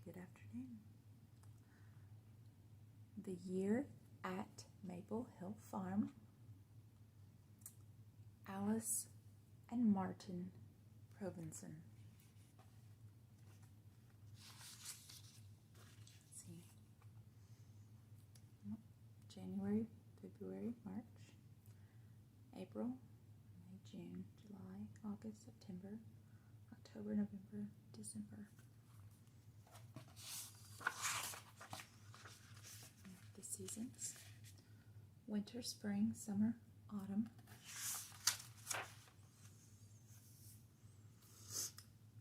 Good afternoon. The Year at Maple Hill Farm. Alice and Martin Provenson. Let's see. January, February, March, April, May, June, July, August, September, October, November, December. The seasons: winter, spring, summer, autumn.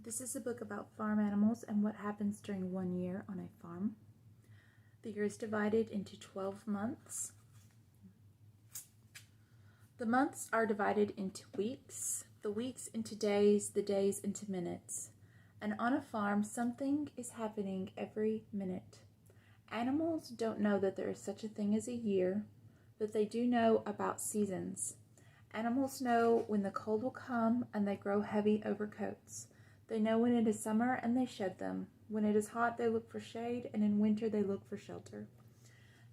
This is a book about farm animals and what happens during 1 year on a farm. The year is divided into 12 months. The months are divided into weeks, the weeks into days, the days into minutes. And on a farm, something is happening every minute. Animals don't know that there is such a thing as a year, but they do know about seasons. Animals know when the cold will come and they grow heavy overcoats. They know when it is summer and they shed them. When it is hot, they look for shade, and in winter they look for shelter.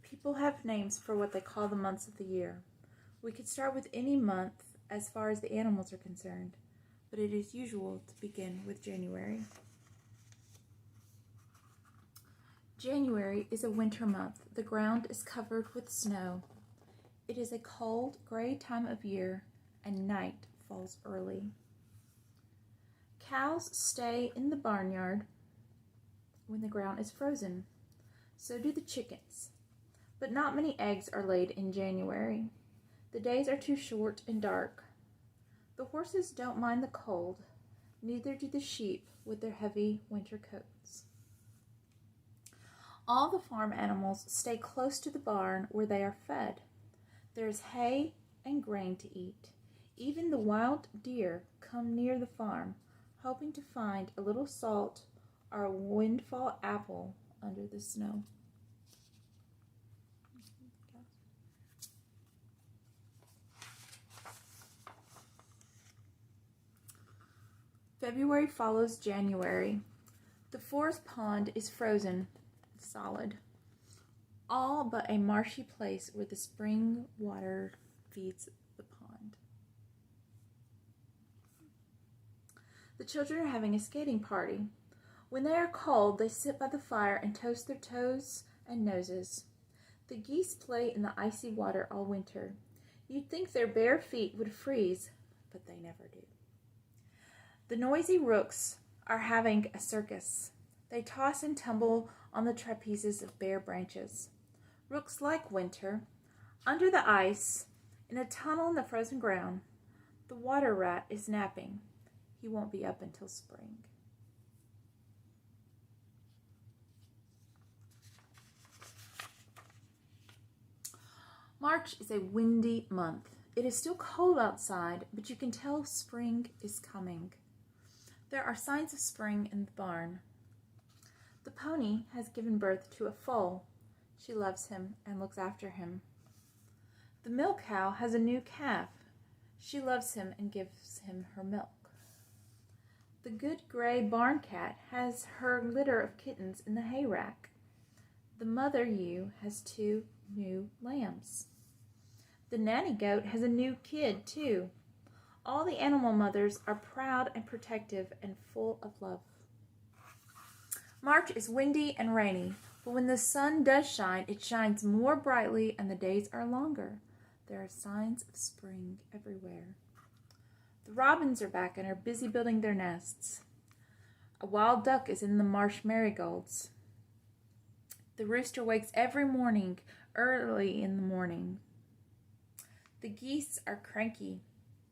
People have names for what they call the months of the year. We could start with any month as far as the animals are concerned, but it is usual to begin with January. January is a winter month. The ground is covered with snow. It is a cold, gray time of year, and night falls early. Cows stay in the barnyard when the ground is frozen. So do the chickens. But not many eggs are laid in January. The days are too short and dark. The horses don't mind the cold, neither do the sheep with their heavy winter coats. All the farm animals stay close to the barn where they are fed. There is hay and grain to eat. Even the wild deer come near the farm, hoping to find a little salt or a windfall apple under the snow. February follows January. The forest pond is frozen solid, all but a marshy place where the spring water feeds the pond. The children are having a skating party. When they are cold, they sit by the fire and toast their toes and noses. The geese play in the icy water all winter. You'd think their bare feet would freeze, but they never do. The noisy rooks are having a circus. They toss and tumble on the trapezes of bare branches. Rooks like winter. Under the ice, in a tunnel in the frozen ground, the water rat is napping. He won't be up until spring. March is a windy month. It is still cold outside, but you can tell spring is coming. There are signs of spring in the barn. The pony has given birth to a foal. She loves him and looks after him. The milk cow has a new calf. She loves him and gives him her milk. The good gray barn cat has her litter of kittens in the hay rack. The mother ewe has 2 new lambs. The nanny goat has a new kid, too. All the animal mothers are proud and protective and full of love. March is windy and rainy, but when the sun does shine, it shines more brightly and the days are longer. There are signs of spring everywhere. The robins are back and are busy building their nests. A wild duck is in the marsh marigolds. The rooster wakes every morning, early in the morning. The geese are cranky.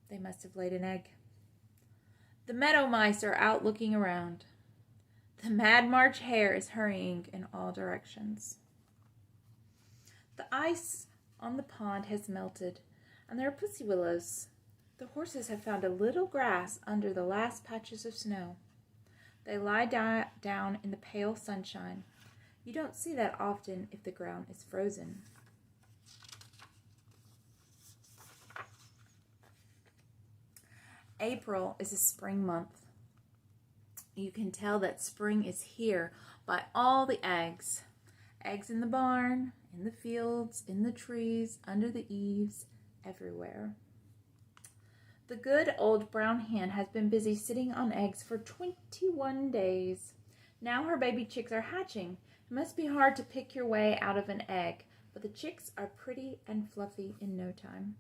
They must have laid an egg. The meadow mice are out looking around. The mad March hare is hurrying in all directions. The ice on the pond has melted, and there are pussy willows. The horses have found a little grass under the last patches of snow. They lie down in the pale sunshine. You don't see that often if the ground is frozen. April is a spring month. You can tell that spring is here by all the eggs. Eggs in the barn, in the fields, in the trees, under the eaves, everywhere. The good old brown hen has been busy sitting on eggs for 21 days. Now her baby chicks are hatching. It must be hard to pick your way out of an egg, but the chicks are pretty and fluffy in no time.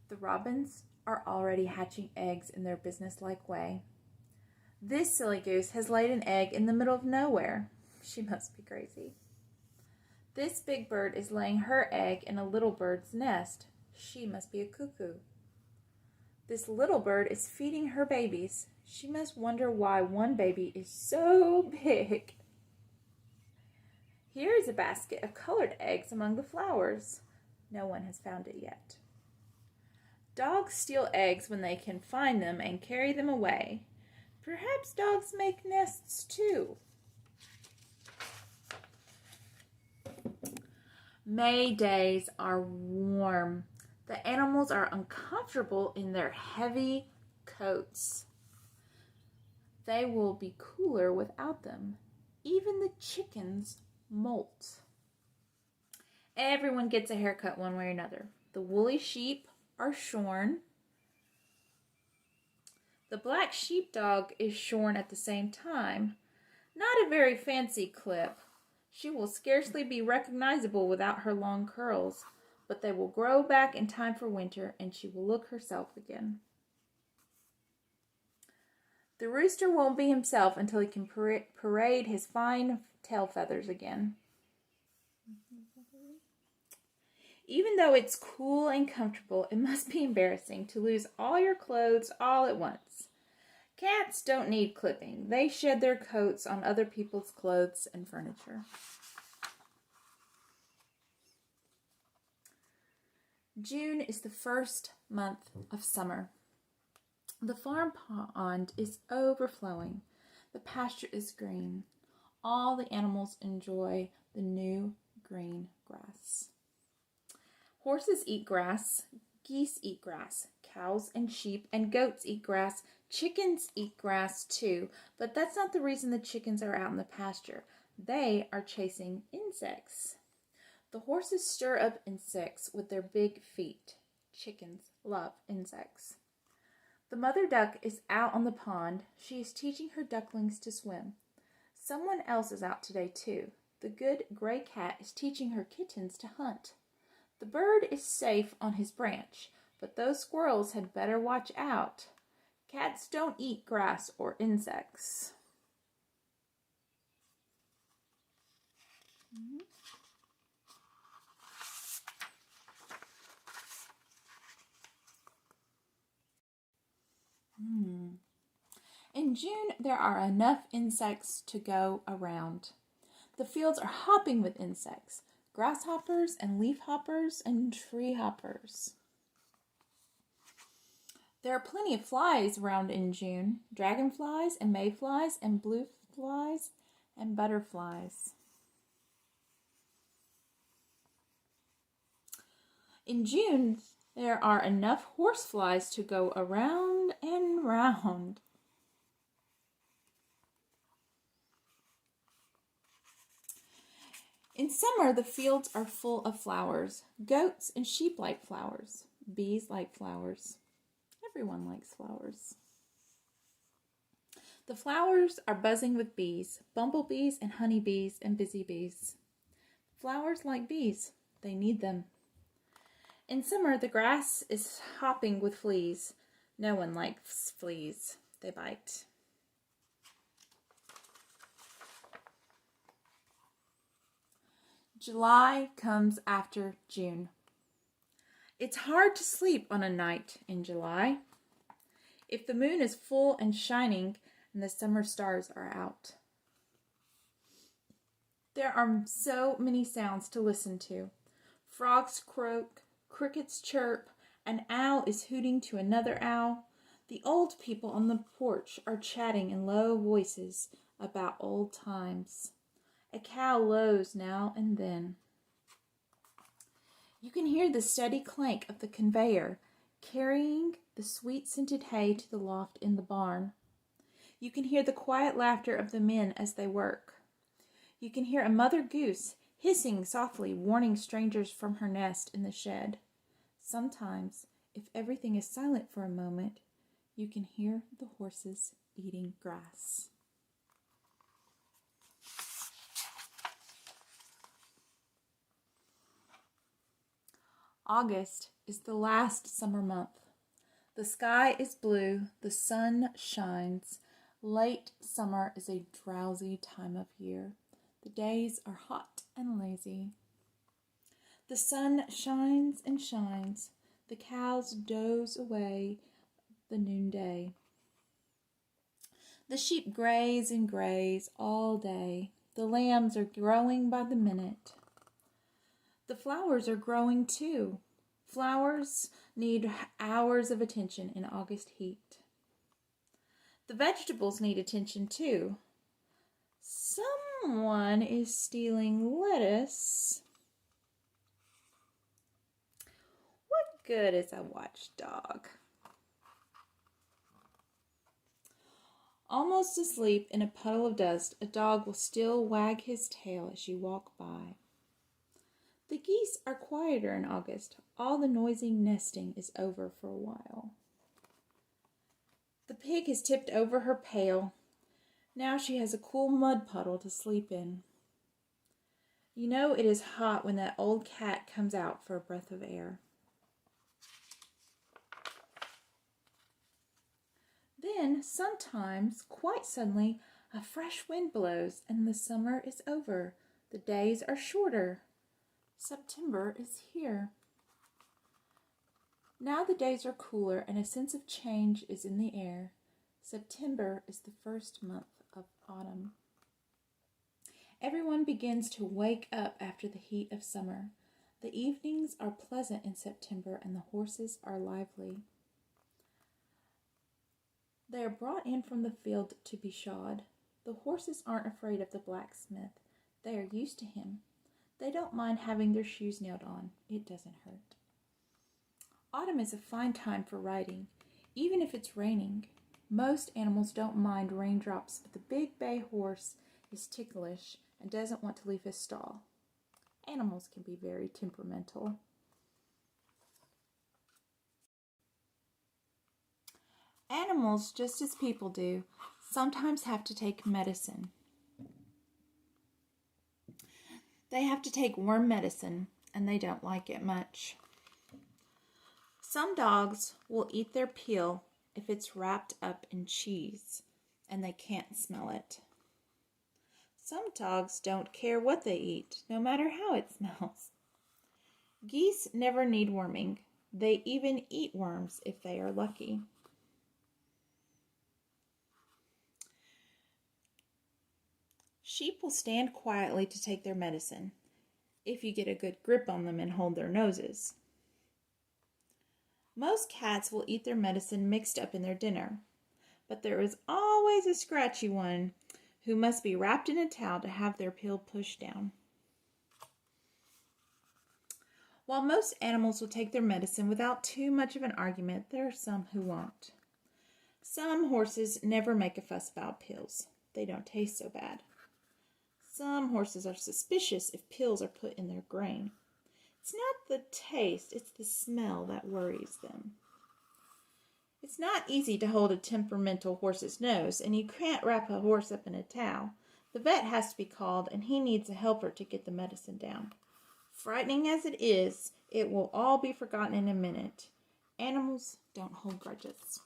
The robins are already hatching eggs in their businesslike way. This silly goose has laid an egg in the middle of nowhere. She must be crazy. This big bird is laying her egg in a little bird's nest. She must be a cuckoo. This little bird is feeding her babies. She must wonder why one baby is so big. Here is a basket of colored eggs among the flowers. No one has found it yet. Dogs steal eggs when they can find them and carry them away. Perhaps dogs make nests too. May days are warm. The animals are uncomfortable in their heavy coats. They will be cooler without them. Even the chickens molt. Everyone gets a haircut one way or another. The woolly sheep are shorn. The black sheepdog is shorn at the same time. Not a very fancy clip. She will scarcely be recognizable without her long curls, but they will grow back in time for winter, and she will look herself again. The rooster won't be himself until he can parade his fine tail feathers again. Even though it's cool and comfortable, it must be embarrassing to lose all your clothes all at once. Cats don't need clipping. They shed their coats on other people's clothes and furniture. June is the first month of summer. The farm pond is overflowing. The pasture is green. All the animals enjoy the new green grass. Horses eat grass. Geese eat grass. Cows and sheep and goats eat grass. Chickens eat grass too, but that's not the reason the chickens are out in the pasture. They are chasing insects. The horses stir up insects with their big feet. Chickens love insects. The mother duck is out on the pond. She is teaching her ducklings to swim. Someone else is out today too. The good gray cat is teaching her kittens to hunt. The bird is safe on his branch, but those squirrels had better watch out. Cats don't eat grass or insects. In June, there are enough insects to go around. The fields are hopping with insects, grasshoppers and leafhoppers and tree hoppers. There are plenty of flies around in June, dragonflies and mayflies and blue flies and butterflies. In June, there are enough horseflies to go around and round. In summer, the fields are full of flowers. Goats and sheep like flowers. Bees like flowers. Everyone likes flowers. The flowers are buzzing with bees, bumblebees and honeybees and busy bees. Flowers like bees. They need them. In summer, the grass is hopping with fleas. No one likes fleas. They bite. July comes after June. It's hard to sleep on a night in July. If the moon is full and shining and the summer stars are out. There are so many sounds to listen to. Frogs croak, crickets chirp, an owl is hooting to another owl. The old people on the porch are chatting in low voices about old times. A cow lows now and then. You can hear the steady clank of the conveyor carrying the sweet-scented hay to the loft in the barn. You can hear the quiet laughter of the men as they work. You can hear a mother goose hissing softly, warning strangers from her nest in the shed. Sometimes, if everything is silent for a moment, you can hear the horses eating grass. August is the last summer month. The sky is blue, the sun shines. Late summer is a drowsy time of year. The days are hot and lazy. The sun shines and shines. The cows doze away the noonday. The sheep graze and graze all day. The lambs are growing by the minute. The flowers are growing too. Flowers need hours of attention in August heat. The vegetables need attention too. Someone is stealing lettuce. What good is a watchdog? Almost asleep in a puddle of dust, a dog will still wag his tail as you walk by. The geese are quieter in August. All the noisy nesting is over for a while. The pig has tipped over her pail. Now she has a cool mud puddle to sleep in. You know it is hot when that old cat comes out for a breath of air. Then, sometimes, quite suddenly, a fresh wind blows and the summer is over. The days are shorter. September is here. Now the days are cooler and a sense of change is in the air. September is the first month of autumn. Everyone begins to wake up after the heat of summer. The evenings are pleasant in September and the horses are lively. They are brought in from the field to be shod. The horses aren't afraid of the blacksmith. They are used to him. They don't mind having their shoes nailed on. It doesn't hurt. Autumn is a fine time for riding, even if it's raining. Most animals don't mind raindrops, but the big bay horse is ticklish and doesn't want to leave his stall. Animals can be very temperamental. Animals, just as people do, sometimes have to take medicine. They have to take worm medicine, and they don't like it much. Some dogs will eat their peel if it's wrapped up in cheese, and they can't smell it. Some dogs don't care what they eat, no matter how it smells. Geese never need worming. They even eat worms if they are lucky. Sheep will stand quietly to take their medicine, if you get a good grip on them and hold their noses. Most cats will eat their medicine mixed up in their dinner, but there is always a scratchy one who must be wrapped in a towel to have their pill pushed down. While most animals will take their medicine without too much of an argument, there are some who won't. Some horses never make a fuss about pills. They don't taste so bad. Some horses are suspicious if pills are put in their grain. It's not the taste, it's the smell that worries them. It's not easy to hold a temperamental horse's nose, and you can't wrap a horse up in a towel. The vet has to be called, and he needs a helper to get the medicine down. Frightening as it is, it will all be forgotten in a minute. Animals don't hold grudges.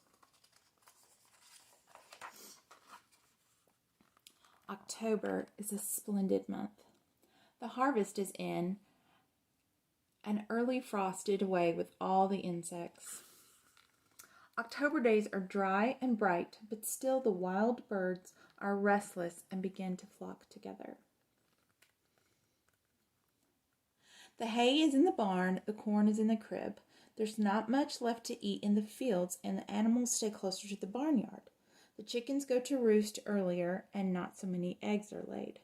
October is a splendid month. The harvest is in. An early frost did away with all the insects. October days are dry and bright, but still the wild birds are restless and begin to flock together. The hay is in the barn, the corn is in the crib. There's not much left to eat in the fields, and the animals stay closer to the barnyard. The chickens go to roost earlier, and not so many eggs are laid.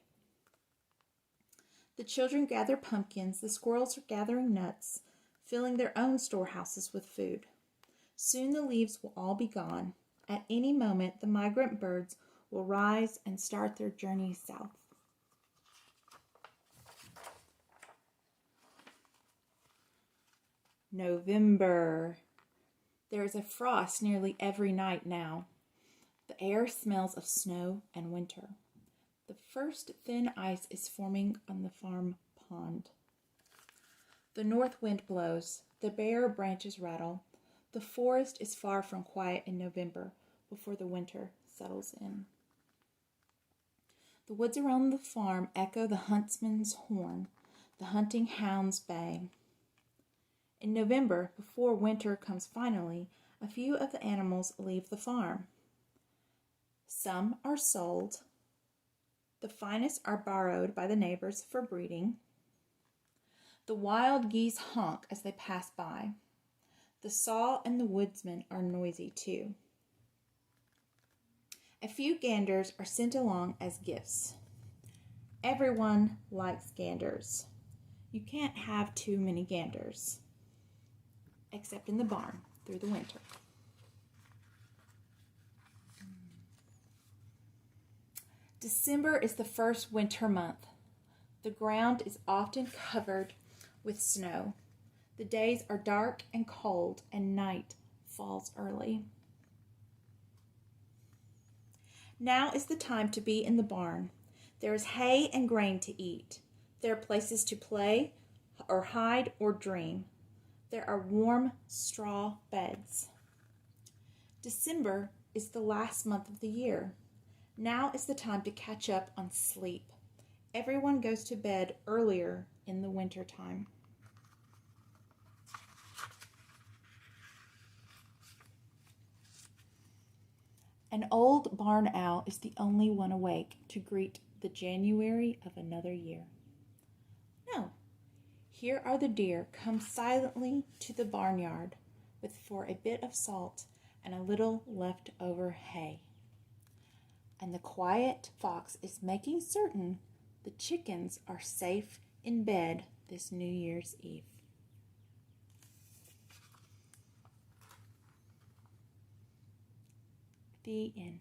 The children gather pumpkins, the squirrels are gathering nuts, filling their own storehouses with food. Soon the leaves will all be gone. At any moment, the migrant birds will rise and start their journey south. November. There is a frost nearly every night now. The air smells of snow and winter. The first thin ice is forming on the farm pond. The north wind blows. The bare branches rattle. The forest is far from quiet in November before the winter settles in. The woods around the farm echo the huntsman's horn. The hunting hounds bay. In November, before winter comes finally, a few of the animals leave the farm. Some are sold. The finest are borrowed by the neighbors for breeding. The wild geese honk as they pass by. The saw and the woodsmen are noisy too. A few ganders are sent along as gifts. Everyone likes ganders. You can't have too many ganders, except in the barn through the winter. December is the first winter month. The ground is often covered with snow. The days are dark and cold, and night falls early. Now is the time to be in the barn. There is hay and grain to eat. There are places to play or hide or dream. There are warm straw beds. December is the last month of the year. Now is the time to catch up on sleep. Everyone goes to bed earlier in the winter time. An old barn owl is the only one awake to greet the January of another year. No, here are the deer come silently to the barnyard with for a bit of salt and a little leftover hay. And the quiet fox is making certain the chickens are safe in bed this New Year's Eve. The end.